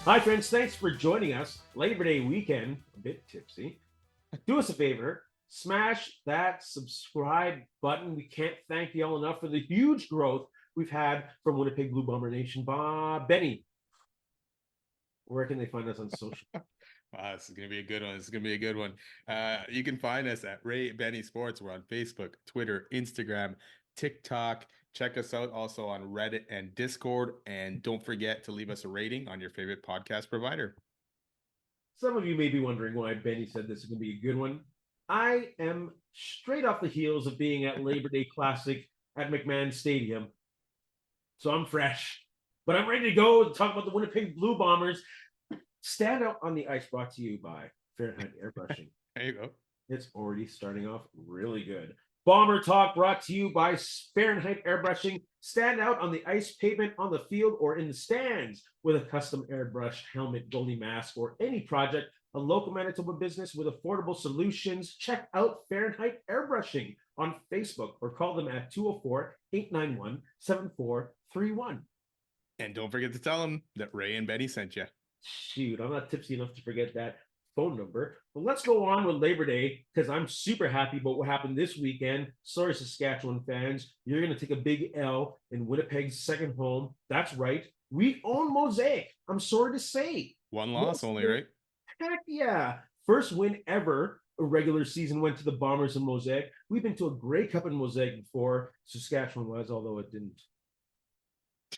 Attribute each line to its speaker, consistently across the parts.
Speaker 1: Hi, friends. Thanks for joining us. Labor Day weekend, a bit tipsy. Do us a favor, smash that subscribe button. We can't thank y'all enough for the huge growth we've had from Winnipeg Blue Bomber Nation. Benny, where can they find us on social?
Speaker 2: Wow, this is gonna be a good one. This is gonna be a good one. You can find us at Ray Benny Sports. We're on Facebook, Twitter, Instagram, TikTok. Check us out also on Reddit and Discord. And don't forget to leave us a rating on your favorite podcast provider.
Speaker 1: Some of you may be wondering why Benny said this is going to be a good one. I am straight off the heels of being at Labor Day Classic at McMahon Stadium, so I'm fresh. But I'm ready to go and talk about the Winnipeg Blue Bombers. Stand out on the ice, brought to you by Fahrenheit Airbrushing.
Speaker 2: There you go.
Speaker 1: It's already starting off really good. Bomber Talk brought to you by Fahrenheit Airbrushing. Stand out on the ice pavement, on the field, or in the stands with a custom airbrush helmet, goalie mask, or any project. A local Manitoba business with affordable solutions. Check out Fahrenheit Airbrushing on Facebook or call them at 204-891-7431.
Speaker 2: And don't forget to tell them that Ray and Benny sent you.
Speaker 1: Shoot, I'm not tipsy enough to forget that phone number. But let's go on with Labor Day because I'm super happy about what happened this weekend. Sorry, Saskatchewan fans. You're going to take a big L in Winnipeg's second home. That's right. We own Mosaic. I'm sorry to say.
Speaker 2: One loss only, right?
Speaker 1: Heck yeah. First win ever. A regular season went to the Bombers in Mosaic. We've been to a Grey Cup in Mosaic before. Saskatchewan was, although it didn't.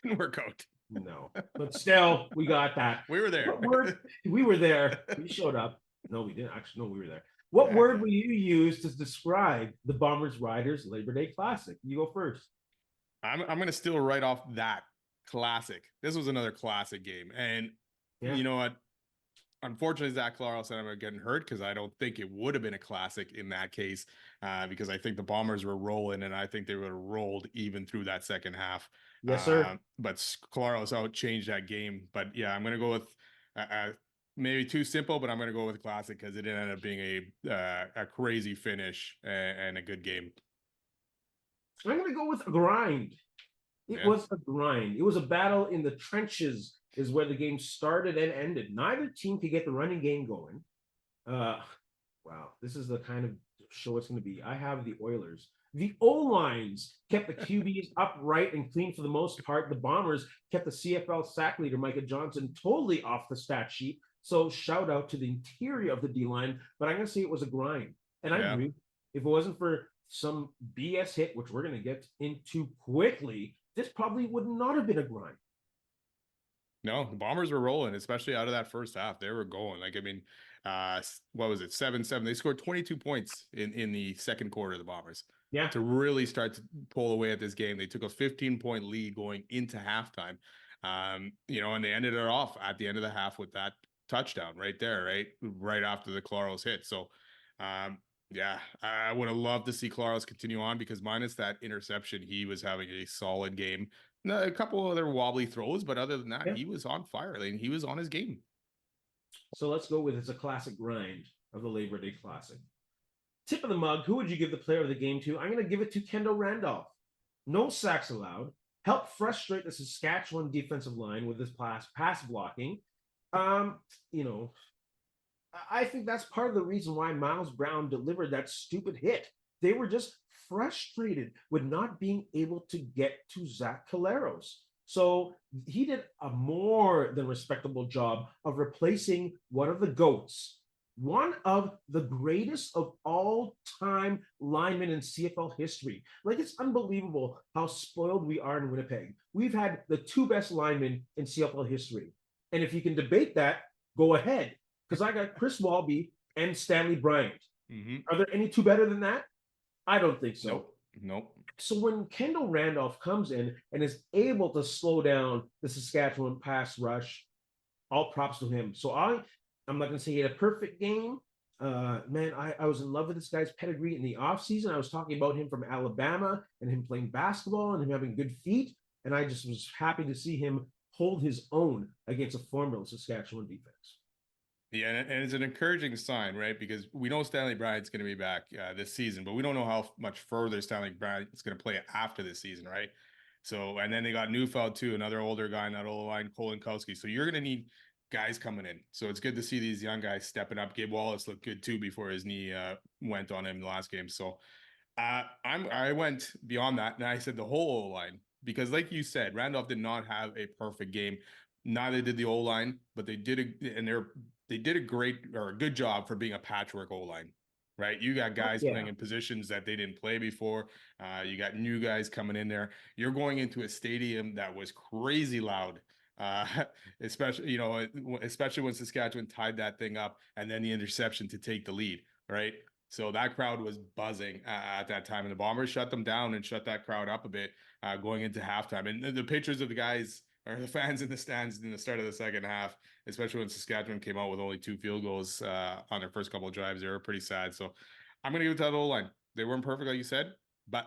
Speaker 2: Didn't work out.
Speaker 1: No, but still, we got that.
Speaker 2: We were there.
Speaker 1: We were there. We showed up. No, we didn't. Actually, no, we were there. What word will you use to describe the Bombers Riders Labor Day Classic? You go first.
Speaker 2: I'm going to steal right off that classic. This was another classic game. And you know what? Unfortunately, Zach Collaros ended up getting hurt because I don't think it would have been a classic in that case because I think the Bombers were rolling and I think they would have rolled even through that second half.
Speaker 1: Yes, sir.
Speaker 2: But Collaros out changed that game. But yeah, I'm going to go with maybe too simple, but I'm going to go with classic because it ended up being a crazy finish and a good game.
Speaker 1: I'm going to go with a grind. It was a grind. It was a battle in the trenches is where the game started and ended. Neither team could get the running game going. Wow, this is the kind of show it's going to be. I have the Oilers. The O-lines kept the QBs upright and clean for the most part. The Bombers kept the CFL sack leader, Micah Johnson, totally off the stat sheet. So shout out to the interior of the D-line. But I'm going to say it was a grind. And I agree. If it wasn't for some BS hit, which we're going to get into quickly, this probably would not have been a grind.
Speaker 2: No, the Bombers were rolling, especially out of that first half. They were going. Like, I mean, what was it? 7-7. They scored 22 points in the second quarter of the Bombers.
Speaker 1: Yeah.
Speaker 2: To really start to pull away at this game. They took a 15-point lead going into halftime. And they ended it off at the end of the half with that touchdown right there, right after the Collaros hit. So, yeah, I would have loved to see Collaros continue on because minus that interception, he was having a solid game. A couple other wobbly throws, but other than that, he was on fire. And he was on his game.
Speaker 1: So let's go with it's a classic grind of the Labor Day Classic. Tip of the mug, who would you give the player of the game to? I'm going to give it to Kendall Randolph. No sacks allowed. Helped frustrate the Saskatchewan defensive line with his pass blocking. I think that's part of the reason why Miles Brown delivered that stupid hit. They were just frustrated with not being able to get to Zach Collaros. So he did a more than respectable job of replacing one of the GOATs, one of the greatest of all time linemen in CFL history. Like, it's unbelievable how spoiled we are in Winnipeg. We've had the two best linemen in CFL history. And if you can debate that, go ahead. Because I got Chris Walby and Stanley Bryant. Mm-hmm. Are there any two better than that? I don't think so.
Speaker 2: Nope.
Speaker 1: So when Kendall Randolph comes in and is able to slow down the Saskatchewan pass rush, all props to him. So I'm not going to say he had a perfect game. Man, I was in love with this guy's pedigree in the offseason. I was talking about him from Alabama and him playing basketball and him having good feet. And I just was happy to see him hold his own against a formidable Saskatchewan defense.
Speaker 2: Yeah, and it's an encouraging sign, right? Because we know Stanley Bryant's going to be back this season, but we don't know how much further Stanley Bryant's going to play after this season, right? So, and then they got Neufeld too, another older guy in that O line, Kolinkowski. So you're going to need guys coming in. So it's good to see these young guys stepping up. Gabe Wallace looked good too before his knee went on him in the last game. So I went beyond that and I said the whole O-line, because like you said, Randolph did not have a perfect game. Neither did the O-line, but they did a great or a good job for being a patchwork O-line. Right, you got guys playing in positions that they didn't play before. You got new guys coming in there. You're going into a stadium that was crazy loud, especially especially when Saskatchewan tied that thing up and then the interception to take the lead. Right, so that crowd was buzzing at that time, and the Bombers shut them down and shut that crowd up a bit going into halftime. And the pictures of the guys or the fans in the stands in the start of the second half, especially when Saskatchewan came out with only 2 field goals on their first couple of drives, they were pretty sad. So I'm going to give it to that O-line. They weren't perfect, like you said, but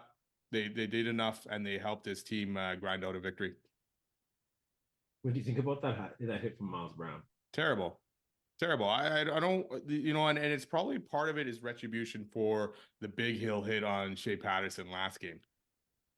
Speaker 2: they did enough, and they helped this team grind out a victory.
Speaker 1: What do you think about that hit from Miles Brown?
Speaker 2: Terrible. I don't, and it's probably part of it is retribution for the big hill hit on Shea Patterson last game.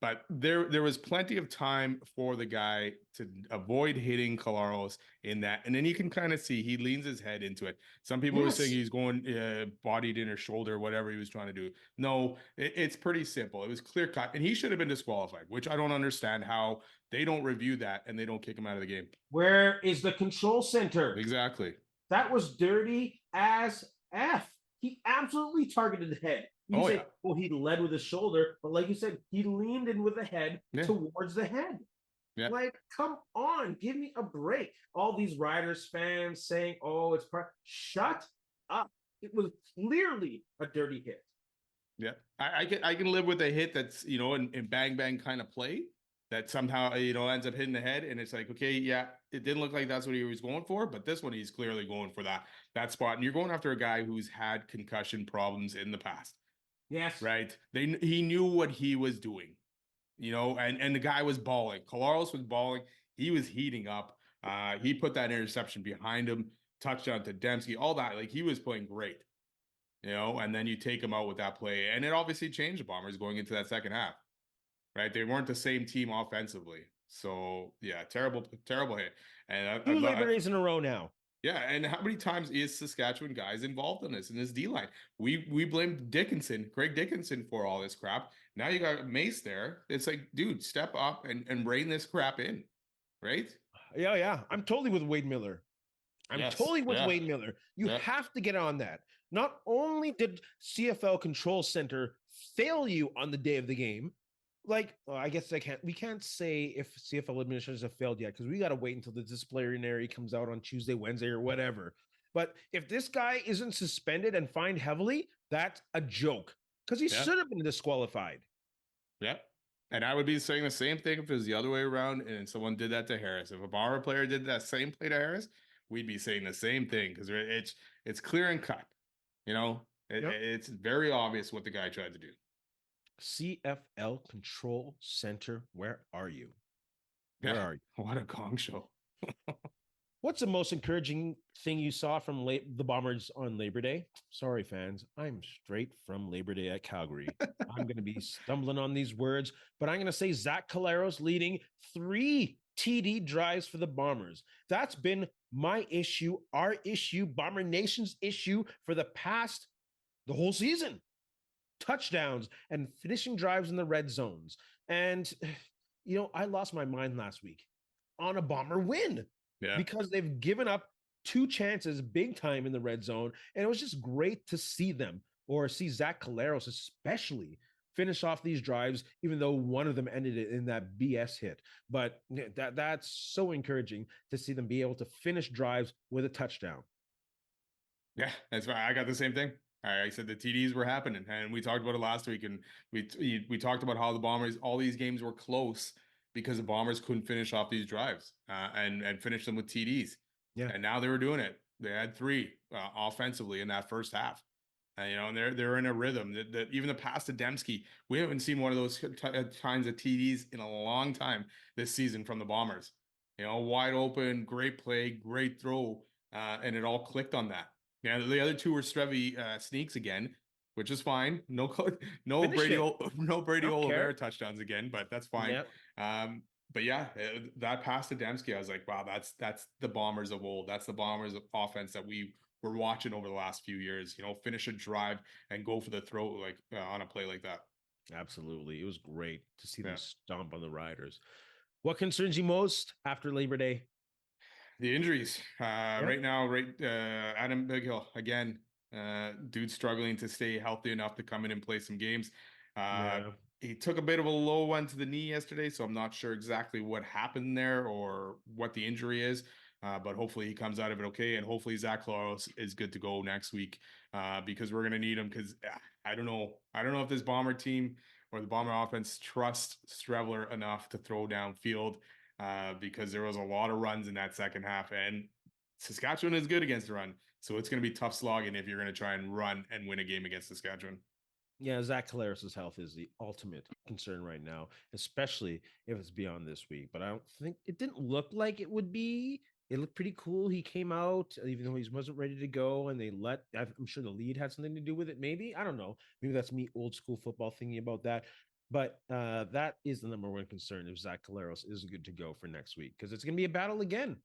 Speaker 2: But there was plenty of time for the guy to avoid hitting Collaros in that. And then you can kind of see he leans his head into it. Some people were saying he's going bodied in his shoulder, whatever he was trying to do. No, it's pretty simple. It was clear cut. And he should have been disqualified, which I don't understand how they don't review that and they don't kick him out of the game.
Speaker 1: Where is the control center?
Speaker 2: Exactly.
Speaker 1: That was dirty as F. He absolutely targeted the head. You say, well, he led with his shoulder, but like you said, he leaned in with the head towards the head. Yeah. Like, come on, give me a break. All these Riders fans saying, oh, it's shut up. It was clearly a dirty hit.
Speaker 2: Yeah. I can live with a hit that's, in bang bang kind of play that somehow, ends up hitting the head. And it's like, okay, yeah, it didn't look like that's what he was going for, but this one, he's clearly going for that spot. And you're going after a guy who's had concussion problems in the past.
Speaker 1: Yes.
Speaker 2: Right. He knew what he was doing, and the guy was balling. Collaros was balling. He was heating up. He put that interception behind him, touchdown to Dembski, all that. Like, he was playing great, and then you take him out with that play. And it obviously changed the Bombers going into that second half. Right. They weren't the same team offensively. So, yeah, terrible hit. And
Speaker 3: 2 Labor Days in a row now.
Speaker 2: Yeah, and how many times is Saskatchewan guys involved in this D-line? We blamed Craig Dickinson for all this crap. Now you got Mace there. It's like, dude, step up and rein this crap in, right?
Speaker 3: Yeah. I'm totally with Wade Miller. Wade Miller. You have to get on that. Not only did CFL Control Center fail you on the day of the game, I guess we can't say if CFL administrators have failed yet, because we got to wait until the disciplinary comes out on Tuesday, Wednesday, or whatever. But if this guy isn't suspended and fined heavily, that's a joke, because he should have been disqualified.
Speaker 2: Yeah. And I would be saying the same thing if it was the other way around and someone did that to Harris. If a Bomber player did that same play to Harris, we'd be saying the same thing, because it's clear and cut. It's very obvious what the guy tried to do.
Speaker 3: CFL Control Center, where are you?
Speaker 2: Where are you? What a gong show.
Speaker 3: What's the most encouraging thing you saw from the Bombers on Labor Day? Sorry, fans. I'm straight from Labor Day at Calgary. I'm going to be stumbling on these words, but I'm going to say Zach Collaros leading 3 TD drives for the Bombers. That's been my issue, our issue, Bomber Nation's issue for the whole season. Touchdowns and finishing drives in the red zones. And, I lost my mind last week on a Bomber win because they've given up 2 chances big time in the red zone. And it was just great to see them, or see Zach Collaros especially, finish off these drives, even though one of them ended it in that BS hit. But that's so encouraging to see them be able to finish drives with a touchdown.
Speaker 2: Yeah, that's right. I got the same thing. I said the TDs were happening, and we talked about it last week, and we talked about how the Bombers, all these games were close because the Bombers couldn't finish off these drives and finish them with TDs. Yeah, and now they were doing it. They had 3 offensively in that first half, and they're in a rhythm. That even the pass to Dembski, we haven't seen one of those kinds of TDs in a long time this season from the Bombers. Wide open, great play, great throw, and it all clicked on that. Yeah, the other 2 were Strevy sneaks again, which is fine. No Brady Oliveira touchdowns again, but that's fine. Yep. but yeah, that pass to Dembski, I was like, wow, that's the Bombers of old. That's the Bombers of offense that we were watching over the last few years. Finish a drive and go for the throat like on a play like that.
Speaker 3: Absolutely. It was great to see them
Speaker 2: Yeah.
Speaker 3: stomp on the Riders. What concerns you most after Labor Day?
Speaker 2: The injuries right now, Adam Bighill again, dude struggling to stay healthy enough to come in and play some games.
Speaker 3: Yeah.
Speaker 2: He took a bit of a low one to the knee yesterday, so I'm not sure exactly what happened there or what the injury is. But hopefully he comes out of it okay, and hopefully Zach Collaros is good to go next week because we're gonna need him. Because I don't know if this Bomber team or the Bomber offense trusts Streveler enough to throw downfield because there was a lot of runs in that second half, and Saskatchewan is good against the run, so it's going to be tough slogging if you're going to try and run and win a game against Saskatchewan.
Speaker 3: Yeah, Zach Collaros' health is the ultimate concern right now, especially if it's beyond this week. But I don't think it didn't look like it would be. It looked pretty cool. He came out, even though he wasn't ready to go, and I'm sure the lead had something to do with it. Maybe. I don't know. Maybe that's me, old school football, thinking about that. But that is the number one concern if Zach Collaros is good to go for next week, because it's going to be a battle again.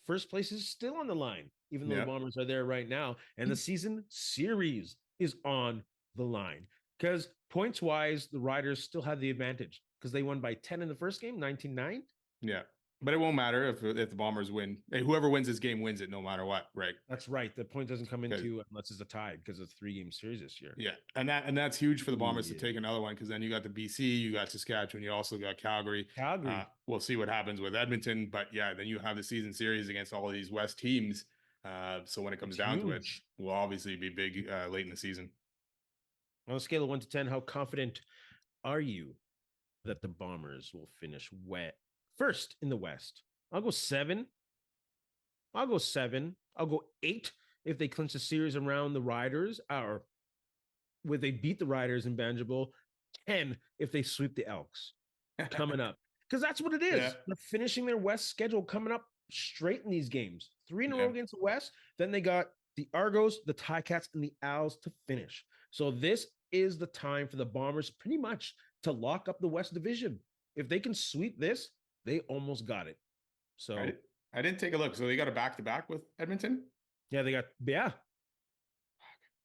Speaker 3: First place is still on the line, even though the Bombers are there right now. And the season series is on the line. Because points wise, the Riders still have the advantage because they won by 10 in the first game, 19-9.
Speaker 2: Yeah. But it won't matter if the Bombers win. Hey, whoever wins this game wins it no matter what, right?
Speaker 3: That's right. The point doesn't come into unless it's a tie because it's a 3-game series this year.
Speaker 2: Yeah. And that's huge for the Bombers to take another one because then you got the BC, you got Saskatchewan, you also got Calgary. We'll see what happens with Edmonton. But yeah, then you have the season series against all of these West teams. So when it comes down to it, will obviously be big late in the season.
Speaker 3: On a scale of 1 to 10, how confident are you that the Bombers will finish first in the West? I'll go 7. I'll go 8 if they clinch the series around the Riders, or would they beat the Riders in Banjo Bowl? 10 if they sweep the Elks coming up. Because that's what it is. Yeah. They're finishing their West schedule coming up straight in these games. 3 in a row against the West. Then they got the Argos, the Ticats, and the Owls to finish. So this is the time for the Bombers pretty much to lock up the West Division. If they can sweep this, they almost got it. So
Speaker 2: I didn't take a look. So they got a back-to-back with Edmonton?
Speaker 3: Yeah, they got, yeah.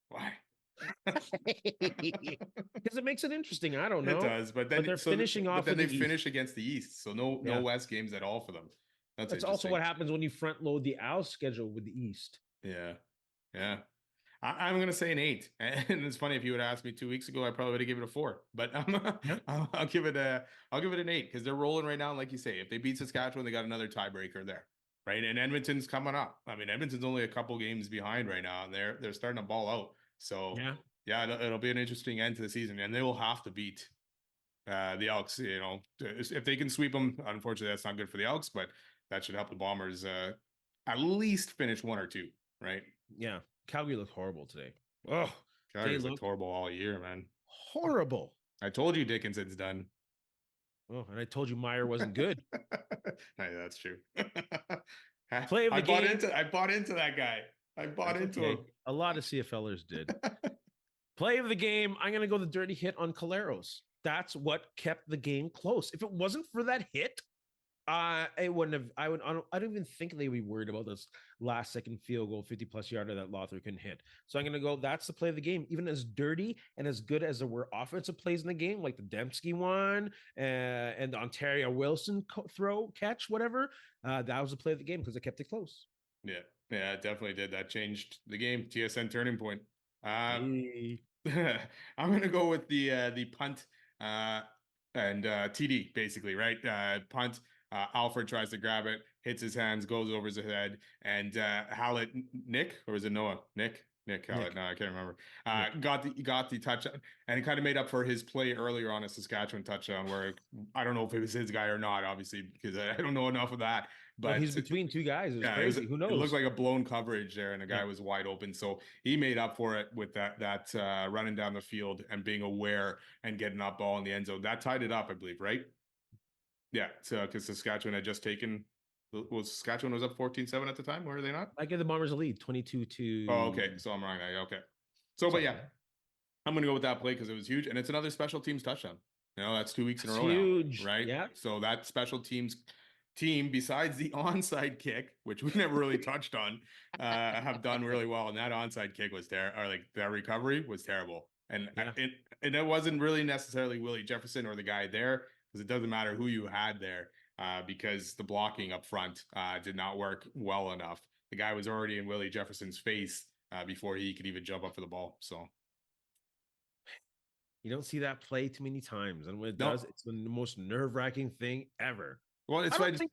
Speaker 2: Why?
Speaker 3: Because it makes it interesting. I don't know.
Speaker 2: It does, but then
Speaker 3: they're finishing off.
Speaker 2: But then they finish against the East, so no West games at all for them.
Speaker 3: That's also what happens when you front load the Owls schedule with the East.
Speaker 2: Yeah. I'm going to say an 8. And it's funny, if you would ask me 2 weeks ago, I probably would have given it a 4. But I'll give it an 8 because they're rolling right now. Like you say, if they beat Saskatchewan, they got another tiebreaker there, right? And Edmonton's coming up. I mean, Edmonton's only a couple games behind right now, and they're starting to ball out. So yeah, it'll be an interesting end to the season, and they will have to beat the Elks. If they can sweep them. Unfortunately, that's not good for the Elks, but that should help the Bombers at least finish 1 or 2, right?
Speaker 3: Yeah. Calgary looked horrible today.
Speaker 2: Oh, Calgary looked horrible all year, man.
Speaker 3: Horrible.
Speaker 2: I told you Dickinson's done.
Speaker 3: Oh, and I told you Meyer wasn't good.
Speaker 2: Hey, that's true.
Speaker 3: Play of the game.
Speaker 2: I bought into that guy. I bought into him.
Speaker 3: A lot of CFLers did. Play of the game. I'm going to go the dirty hit on Collaros. That's what kept the game close. If it wasn't for that hit, it wouldn't have. I don't even think they would be worried about this last second field goal, 50+ yarder that Lothar couldn't hit. So I'm going to go. That's the play of the game. Even as dirty and as good as there were offensive plays in the game, like the Dembski one and the Ontario Wilson catch, whatever. That was the play of the game because it kept it close.
Speaker 2: Yeah, it definitely did. That changed the game. TSN turning point. I'm going to go with the punt and TD basically, right? Punt. Alfred tries to grab it, hits his hands, goes over his head, and Hallett, Nick, or was it Noah? Nick Hallett. No, I can't remember. Got the touchdown, and it kind of made up for his play earlier on a Saskatchewan touchdown, where I don't know if it was his guy or not, obviously, because I don't know enough of that. But
Speaker 3: he's between 2 guys. It was crazy. Who knows?
Speaker 2: It looked like a blown coverage there, and the guy was wide open. So he made up for it with that running down the field and being aware and getting that ball in the end zone. That tied it up, I believe, right? Yeah, so because Saskatchewan had just taken, Saskatchewan was up 14-7 at the time, or are they not?
Speaker 3: I give the Bombers a lead, 22-.
Speaker 2: Oh, okay, so I'm wrong. Okay, so but yeah, I'm gonna go with that play because it was huge, and it's another special teams touchdown. You know, that's 2 weeks in a
Speaker 3: It's
Speaker 2: row
Speaker 3: huge.
Speaker 2: now, right?
Speaker 3: Yeah.
Speaker 2: So that special teams team, besides the onside kick, which we never really touched on, have done really well. And that onside kick was terrible, or like that recovery was terrible. And
Speaker 3: Yeah.
Speaker 2: it wasn't really necessarily Willie Jefferson or the guy there, because it doesn't matter who you had there, because the blocking up front did not work well enough. The guy was already in Willie Jefferson's face before he could even jump up for the ball. So
Speaker 3: You don't see that play too many times. And when it
Speaker 2: no,
Speaker 3: does, it's the most nerve-wracking thing ever.
Speaker 2: well,
Speaker 3: I
Speaker 2: it's
Speaker 3: don't
Speaker 2: like
Speaker 3: think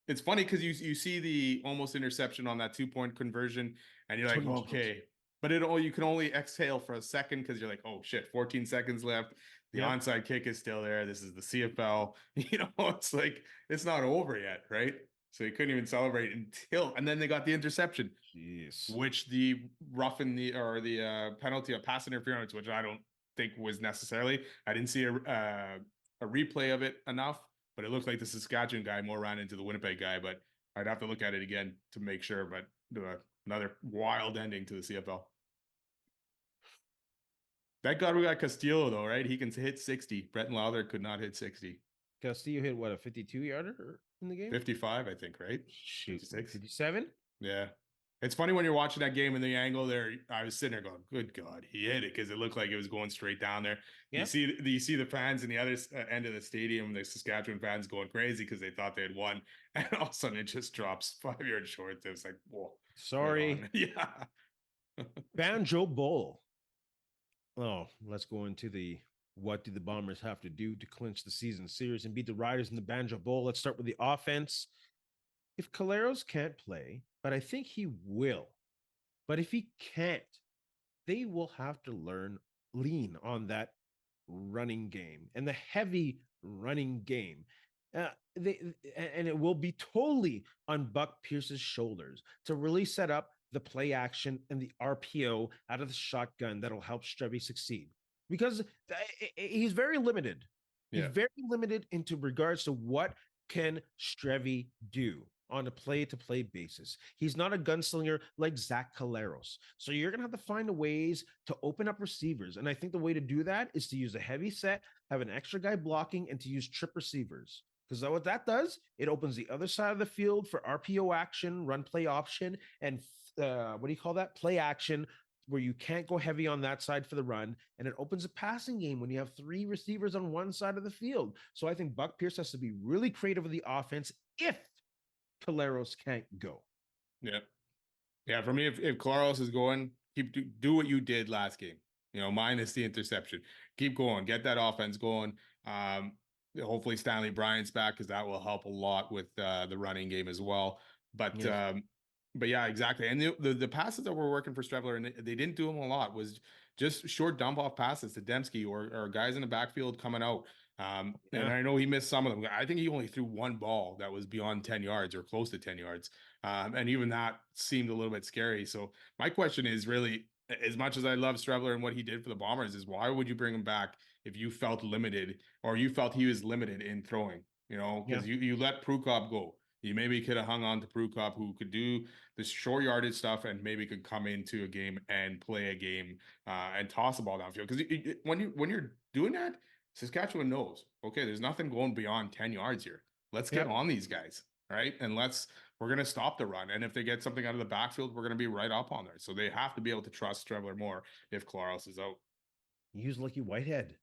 Speaker 2: it's funny because you see the almost interception on that 2-point conversion, and you're like,
Speaker 3: Tony Jones.
Speaker 2: okay, but you can only exhale for a second because you're like, oh shit, 14 seconds left. The
Speaker 3: Yep.
Speaker 2: onside kick is still there. This is the CFL. It's like it's not over yet, right? So he couldn't even celebrate and then they got the interception,
Speaker 3: Jeez.
Speaker 2: which the penalty of pass interference, which I don't think was necessarily. I didn't see a replay of it enough, but it looked like the Saskatchewan guy more ran into the Winnipeg guy. But I'd have to look at it again to make sure. But another wild ending to the CFL. Thank God we got Castillo though, right? He can hit 60. Brett Lowther could not hit 60.
Speaker 3: Castillo hit what, a 52-yarder in the game?
Speaker 2: 55, I think, right?
Speaker 3: Shoot,
Speaker 2: 56.
Speaker 3: 57?
Speaker 2: Yeah. It's funny when you're watching that game in the angle there. I was sitting there going, "Good God, he hit it," because it looked like it was going straight down there.
Speaker 3: Yeah.
Speaker 2: You see the fans in the other end of the stadium, the Saskatchewan fans going crazy because they thought they had won, and all of a sudden it just drops 5 yards short. It was like, whoa,
Speaker 3: Sorry.
Speaker 2: yeah.
Speaker 3: Banjo Bowl. Oh, let's go into the what do the Bombers have to do to clinch the season series and beat the Riders in the Banjo Bowl. Let's start with the offense. If Collaros can't play, but I think he will. But if he can't, they will have to lean on that running game and the heavy running game. And it will be totally on Buck Pierce's shoulders to really set up the play action and the RPO out of the shotgun that'll help Strevy succeed, because he's very limited.
Speaker 2: Yeah.
Speaker 3: He's very limited into regards to what can Strevy do on a play-to-play basis. He's not a gunslinger like Zach Collaros. So you're going to have to find ways to open up receivers. And I think the way to do that is to use a heavy set, have an extra guy blocking, and to use trip receivers. Because what that does, it opens the other side of the field for RPO action, run play option, and play action, where you can't go heavy on that side for the run. And it opens a passing game when you have 3 receivers on one side of the field. So I think Buck Pierce has to be really creative with the offense if Collaros can't go.
Speaker 2: Yeah. Yeah. For me, if Collaros is going, do what you did last game. Minus the interception. Keep going. Get that offense going. Hopefully Stanley Bryant's back, because that will help a lot with the running game as well. But
Speaker 3: Yes.
Speaker 2: But yeah, exactly. And the passes that were working for Strebler, and they didn't do them a lot, was just short dump off passes to Dembski or guys in the backfield coming out. And I know he missed some of them. I think he only threw one ball that was beyond 10 yards or close to 10 yards. And even that seemed a little bit scary. So my question is really, as much as I love Strebler and what he did for the Bombers, is why would you bring him back if you felt limited, or you felt he was limited in throwing? Because you let Prukop go. You maybe could have hung on to Prukop, who could do the short yardage stuff and maybe could come into a game and play a game and toss a ball downfield. Because when you're doing that, Saskatchewan knows, okay, there's nothing going beyond 10 yards here. Let's get on these guys, right? And we're going to stop the run. And if they get something out of the backfield, we're going to be right up on there. So they have to be able to trust Strebler more if Collaros is out.
Speaker 3: Use Lucky Whitehead.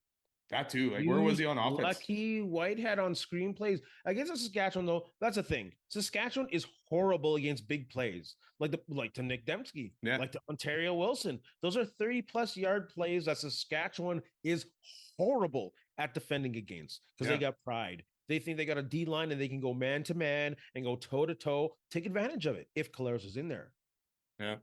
Speaker 2: That too. Like, where was he on offense?
Speaker 3: Lucky Whitehead on screenplays against the Saskatchewan, though. That's the thing. Saskatchewan is horrible against big plays, like to Nick Dembski, like to Ontario Wilson. Those are 30+ yard plays that Saskatchewan is horrible at defending against, because they got pride. They think they got a D line and they can go man to man and go toe to toe. Take advantage of it if Collaros is in there.
Speaker 2: Yeah.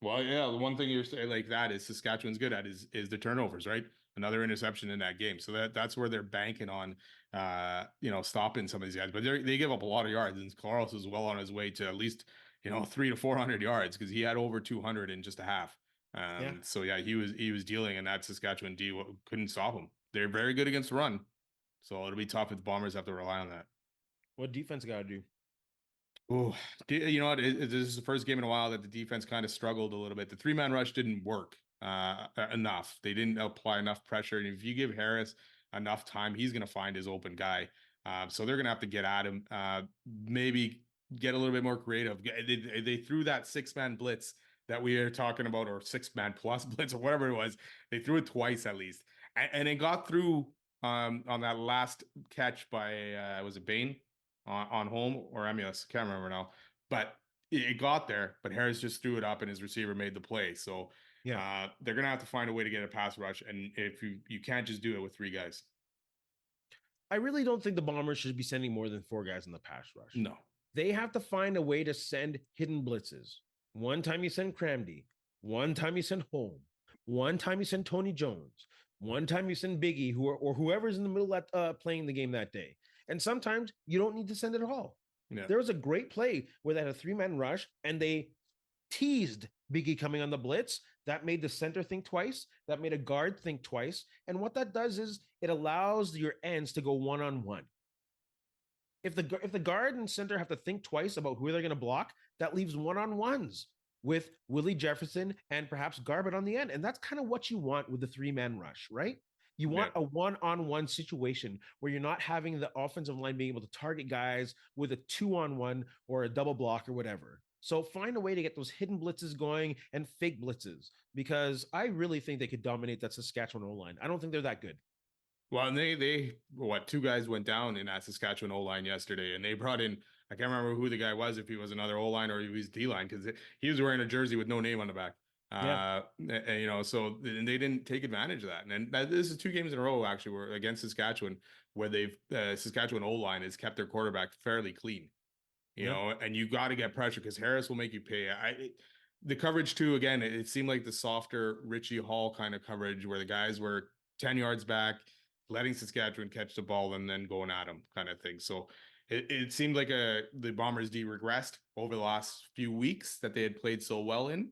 Speaker 2: Well, yeah. The one thing you're saying like that is Saskatchewan's good at is the turnovers, right? Another interception in that game. So that's where they're banking on, stopping some of these guys. But they give up a lot of yards, and Collaros is well on his way to at least, 300 to 400 yards, because he had over 200 in just a half. So yeah, he was dealing, and that Saskatchewan D couldn't stop him. They're very good against the run, so it'll be tough if the Bombers have to rely on that.
Speaker 3: What defense got to do?
Speaker 2: Oh, you know what? This is the first game in a while that the defense kind of struggled a little bit. The 3-man rush didn't work enough. They didn't apply enough pressure. And if you give Harris enough time, he's going to find his open guy. So they're going to have to get at him, maybe get a little bit more creative. They threw that 6-man blitz that we are talking about, or 6-man plus blitz or whatever it was. They threw it twice at least, and it got through on that last catch by was it Bain on home or Emulus? Can't remember now, but it got there. But Harris just threw it up, and his receiver made the play. So
Speaker 3: Yeah.
Speaker 2: they're gonna have to find a way to get a pass rush, and if you can't just do it with 3 guys.
Speaker 3: I really don't think the Bombers should be sending more than 4 guys in the pass rush.
Speaker 2: No.
Speaker 3: They have to find a way to send hidden blitzes. One time you send Cramdy, one time you send Home, one time you send Tony Jones, one time you send Biggie, or whoever's in the middle at playing the game that day. And sometimes you don't need to send it at all.
Speaker 2: Yeah.
Speaker 3: There was a great play where they had a 3-man rush and they teased Biggie coming on the blitz. That made the center think twice. That made a guard think twice. And what that does is it allows your ends to go one-on-one. If the guard and center have to think twice about who they're going to block, that leaves one-on-ones with Willie Jefferson and perhaps Garbutt on the end. And that's kind of what you want with the 3-man rush, right? You want a one-on-one situation where you're not having the offensive line being able to target guys with a 2-on-1 or a double block or whatever. So find a way to get those hidden blitzes going and fake blitzes, because I really think they could dominate that Saskatchewan O-line. I don't think they're that good.
Speaker 2: Well, and they 2 guys went down in that Saskatchewan O-line yesterday, and they brought in, I can't remember who the guy was, if he was another O-line or he was D-line, because he was wearing a jersey with no name on the back. And, so they didn't take advantage of that. And this is 2 games in a row, actually, where against Saskatchewan, where they've Saskatchewan O-line has kept their quarterback fairly clean. You know, and you got to get pressure because Harris will make you pay. The coverage too, again, it seemed like the softer Richie Hall kind of coverage where the guys were 10 yards back, letting Saskatchewan catch the ball and then going at them kind of thing. So it seemed like the Bombers D regressed over the last few weeks that they had played so well in.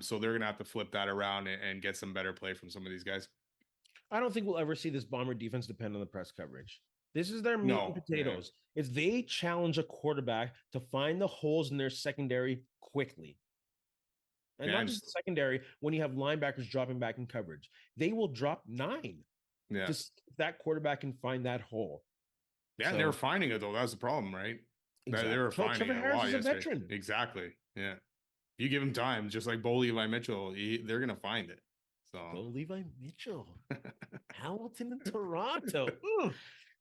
Speaker 2: So they're going to have to flip that around and get some better play from some of these guys.
Speaker 3: I don't think we'll ever see this Bomber defense depend on the press coverage. This is their meat and potatoes. It's they challenge a quarterback to find the holes in their secondary quickly. And not just the secondary, when you have linebackers dropping back in coverage. They will drop 9 to see if that quarterback can find that hole.
Speaker 2: Yeah, and they were finding it, though. That was the problem, right?
Speaker 3: Exactly.
Speaker 2: They were finding it a lot yesterday.
Speaker 3: Veteran.
Speaker 2: Exactly. Yeah. You give him time, just like Bo Levi Mitchell, they're going to find it. So
Speaker 3: Bo Levi Mitchell. Hamilton and Toronto.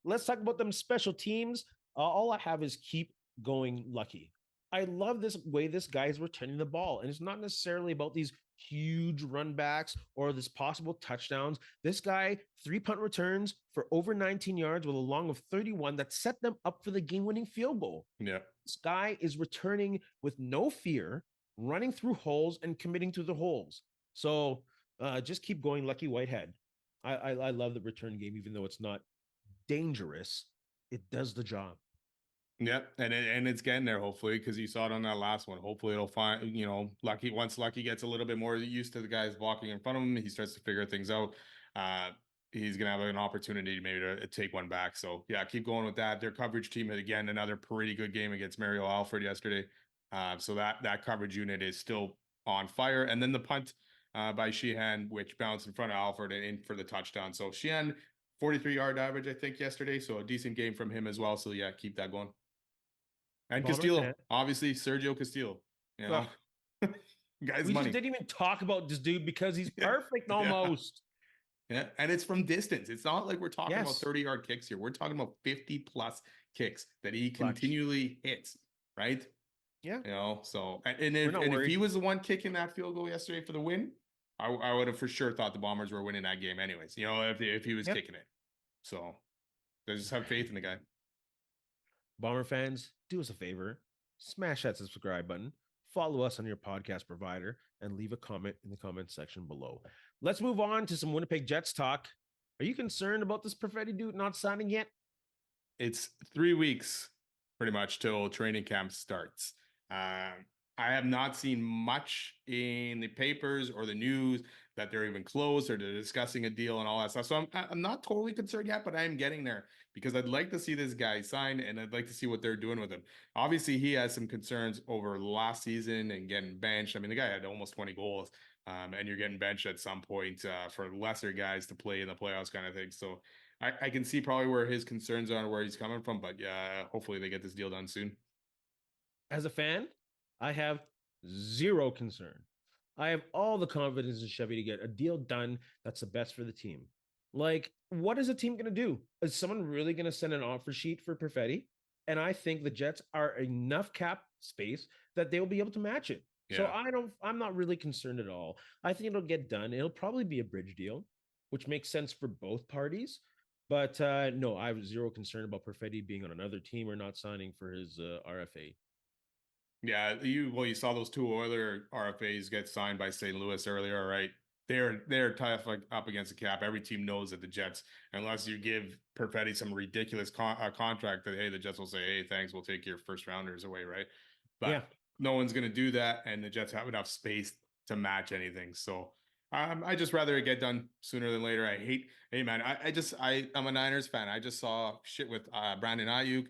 Speaker 3: Let's talk about them special teams. All I have is keep going lucky. I love this way this guy is returning the ball. And it's not necessarily about these huge run backs or this possible touchdowns. This guy, 3 punt returns for over 19 yards with a long of 31 that set them up for the game-winning field goal.
Speaker 2: Yeah.
Speaker 3: This guy is returning with no fear, running through holes and committing to the holes. So just keep going, Lucky Whitehead. I love the return game, even though it's not dangerous. It does the job.
Speaker 2: Yep, and it's getting there, hopefully, because you saw it on that last one. Hopefully it'll find, Lucky, once Lucky gets a little bit more used to the guys blocking in front of him, he starts to figure things out. He's going to have an opportunity maybe to take one back. So, yeah, keep going with that. Their coverage team had, again, another pretty good game against Mario Alfred yesterday. So that coverage unit is still on fire. And then the punt by Sheehan, which bounced in front of Alfred and in for the touchdown. So Sheehan, 43-yard average, I think, yesterday. So a decent game from him as well. So, yeah, keep that going. And Castillo, obviously, Sergio Castillo. Guys,
Speaker 3: we just didn't even talk about this dude because he's perfect almost.
Speaker 2: Yeah, and it's from distance. It's not like we're talking about 30-yard kicks here. We're talking about 50-plus kicks that he continually hits, right?
Speaker 3: Yeah.
Speaker 2: So and if he was the one kicking that field goal yesterday for the win, I would have for sure thought the Bombers were winning that game anyways. If he was kicking it. So they just have faith in the guy.
Speaker 3: Bomber fans, do us a favor, smash that subscribe button, follow us on your podcast provider, and leave a comment in the comment section below. Let's move on to some Winnipeg Jets talk. Are you concerned about this Perfetti dude not signing yet?
Speaker 2: It's 3 weeks pretty much till training camp starts. I have not seen much in the papers or the news that they're even close or they're discussing a deal and all that stuff. So I'm not totally concerned yet, but I am getting there because I'd like to see this guy sign and I'd like to see what they're doing with him. Obviously, he has some concerns over last season and getting benched. I mean, the guy had almost 20 goals, and you're getting benched at some point for lesser guys to play in the playoffs kind of thing. So I can see probably where his concerns are and where he's coming from, but yeah, hopefully they get this deal done soon.
Speaker 3: As a fan, I have zero concern. I have all the confidence in Chevy to get a deal done that's the best for the team. Like, what is a team going to do? Is someone really going to send an offer sheet for Perfetti? And I think the Jets are enough cap space that they will be able to match it. So
Speaker 2: Yeah.
Speaker 3: I'm not really concerned at all. I think it'll get done. It'll probably be a bridge deal, which makes sense for both parties. But no, I have zero concern about Perfetti being on another team or not signing for his RFA.
Speaker 2: Yeah, you saw those two Oiler RFAs get signed by St. Louis earlier, right? They're tough like, up against the cap. Every team knows that the Jets, unless you give Perfetti some ridiculous contract, that hey, the Jets will say, hey, thanks, we'll take your first rounders away, right? But
Speaker 3: Yeah.
Speaker 2: no one's going to do that, and the Jets have enough space to match anything. So I just rather it get done sooner than later. Hey man, I'm a Niners fan. I just saw shit with Brandon Ayuk,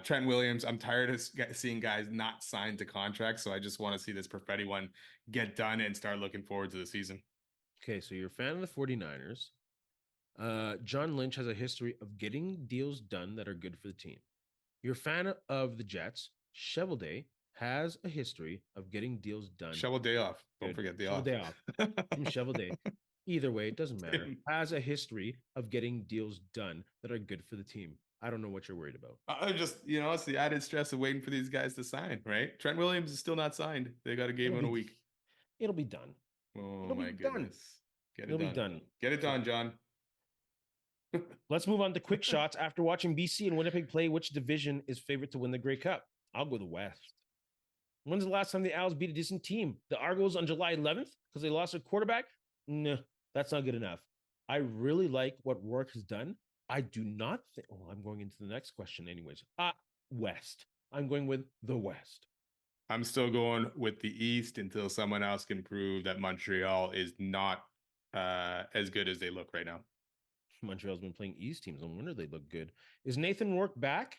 Speaker 2: Trent Williams. I'm tired of seeing guys not signed to contracts, so I just want to see this Perfetti one get done and start looking forward to the season.
Speaker 3: Okay, so you're a fan of the 49ers. John Lynch has a history of getting deals done that are good for the team. You're a fan of the Jets. Shovel Day has a history of getting deals done.
Speaker 2: Shovel day off. Don't
Speaker 3: Good.
Speaker 2: forget day
Speaker 3: Shovel
Speaker 2: off.
Speaker 3: Day off. Shovel Day. Either way, it doesn't matter. Has a history of getting deals done that are good for the team. I don't know what you're worried about.
Speaker 2: I'm just, it's the added stress of waiting for these guys to sign, right? Trent Williams is still not signed. They got a game in a week.
Speaker 3: It'll be done.
Speaker 2: Oh
Speaker 3: It'll
Speaker 2: my
Speaker 3: be
Speaker 2: goodness.
Speaker 3: done.
Speaker 2: Get
Speaker 3: It'll
Speaker 2: it
Speaker 3: be done.
Speaker 2: Get it done, John.
Speaker 3: Let's move on to quick shots. After watching BC and Winnipeg play, which division is favorite to win the Grey Cup? I'll go the West. When's the last time the Owls beat a decent team? The Argos on July 11th because they lost their quarterback? No, that's not good enough. I really like what Rourke has done. I do not think. Oh, I'm going into the next question, anyways. West. I'm going with the West.
Speaker 2: I'm still going with the East until someone else can prove that Montreal is not as good as they look right now.
Speaker 3: Montreal's been playing East teams. No wonder they look good. Is Nathan Rourke back?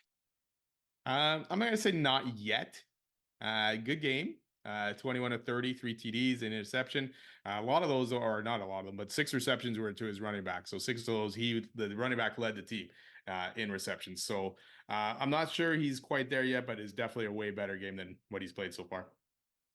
Speaker 2: I'm going to say not yet. Good game. 21 to 30, 3 TDs, an interception. A lot of those are not a lot of them, but 6 receptions were to his running back. So 6 of those, the running back led the team in receptions. So I'm not sure he's quite there yet, but it's definitely a way better game than what he's played so far.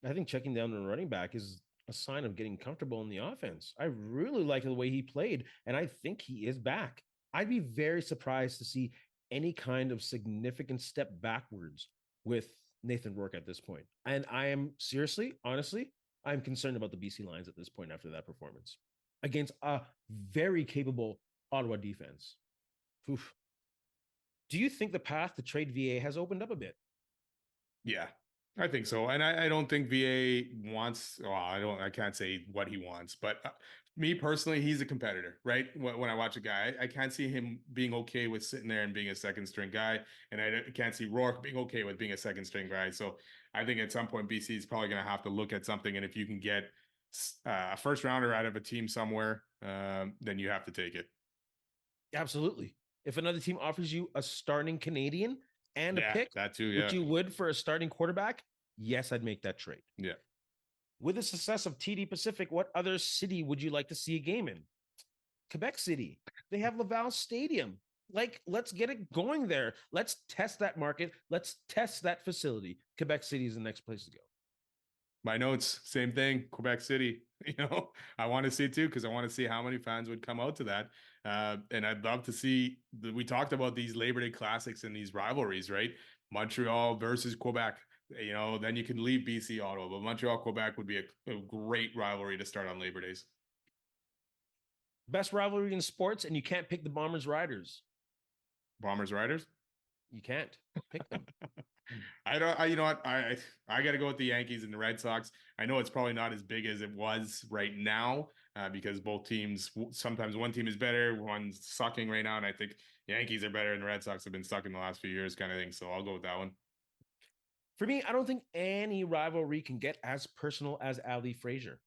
Speaker 3: I think checking down the running back is a sign of getting comfortable in the offense. I really like the way he played, and I think he is back. I'd be very surprised to see any kind of significant step backwards with Nathan Rourke at this point. And I am seriously, honestly, I'm concerned about the BC Lions at this point after that performance against a very capable Ottawa defense. Oof. Do you think the path to trade VA has opened up a bit?
Speaker 2: Yeah, I think so. And I don't think VA wants, well, I can't say what he wants, but me personally, he's a competitor, right? When I watch a guy, I can't see him being okay with sitting there and being a second string guy. And I can't see Rourke being okay with being a second string guy. So I think at some point, BC is probably going to have to look at something. And if you can get a first rounder out of a team somewhere, then you have to take it.
Speaker 3: Absolutely. If another team offers you a starting Canadian and a pick,
Speaker 2: that too, yeah,
Speaker 3: which you would for a starting quarterback, yes, I'd make that trade.
Speaker 2: Yeah.
Speaker 3: With the success of TD Pacific, what other city would you like to see a game in? Quebec City. They have Laval Stadium. Like, let's get it going there. Let's test that market. Let's test that facility. Quebec City is the next place to go.
Speaker 2: My notes, same thing. Quebec City. I want to see it too because I want to see how many fans would come out to that. And I'd love to see. We talked about these Labor Day classics and these rivalries, right? Montreal versus Quebec. Then you can leave BC, Ottawa, but Montreal, Quebec would be a great rivalry to start on Labor Days.
Speaker 3: Best rivalry in sports, and you can't pick the Bombers Riders.
Speaker 2: Bombers Riders?
Speaker 3: You can't pick them.
Speaker 2: I got to go with the Yankees and the Red Sox. I know it's probably not as big as it was right now because both teams, sometimes one team is better, one's sucking right now. And I think Yankees are better and the Red Sox have been sucking the last few years kind of thing. So I'll go with that one.
Speaker 3: For me, I don't think any rivalry can get as personal as Ali Frazier.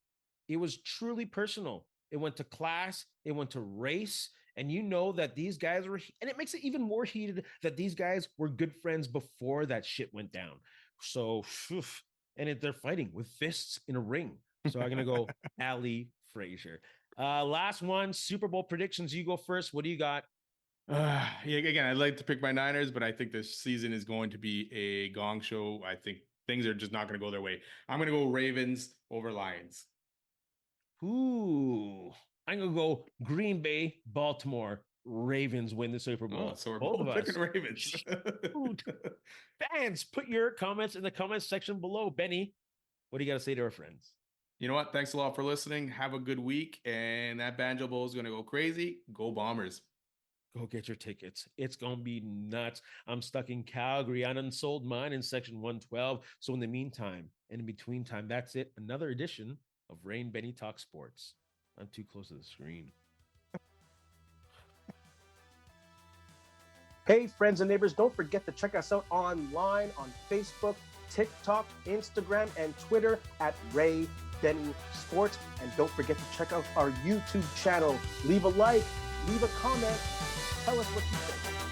Speaker 3: It was truly personal. It went to class. It went to race. And you know that these guys were, and it makes it even more heated that these guys were good friends before that shit went down. So, and they're fighting with fists in a ring. So I'm going to go Ali Frazier. Last one, Super Bowl predictions. You go first. What do you got?
Speaker 2: Yeah, again, I'd like to pick my Niners, but I think this season is going to be a gong show. I think things are just not going to go their way. I'm going to go Ravens over Lions.
Speaker 3: Ooh, I'm gonna go Green Bay, Baltimore. Ravens win the Super Bowl.
Speaker 2: Oh, so we're
Speaker 3: Both of
Speaker 2: both
Speaker 3: us.
Speaker 2: picking Ravens.
Speaker 3: Shoot. Fans, put your comments in the comments section below. Benny, what do you got to say to our friends?
Speaker 2: You know what? Thanks a lot for listening. Have a good week. And that Banjo Bowl is going to go crazy. Go Bombers.
Speaker 3: Go get your tickets. It's going to be nuts. I'm stuck in Calgary. I done sold mine in section 112. So in the meantime, and in between time, that's it. Another edition of Rain Benny Talk Sports. I'm too close to the screen.
Speaker 4: Hey, friends and neighbors, don't forget to check us out online on Facebook, TikTok, Instagram, and Twitter at Ray Benny Sports. And don't forget to check out our YouTube channel. Leave a like, leave a comment, tell us what you think.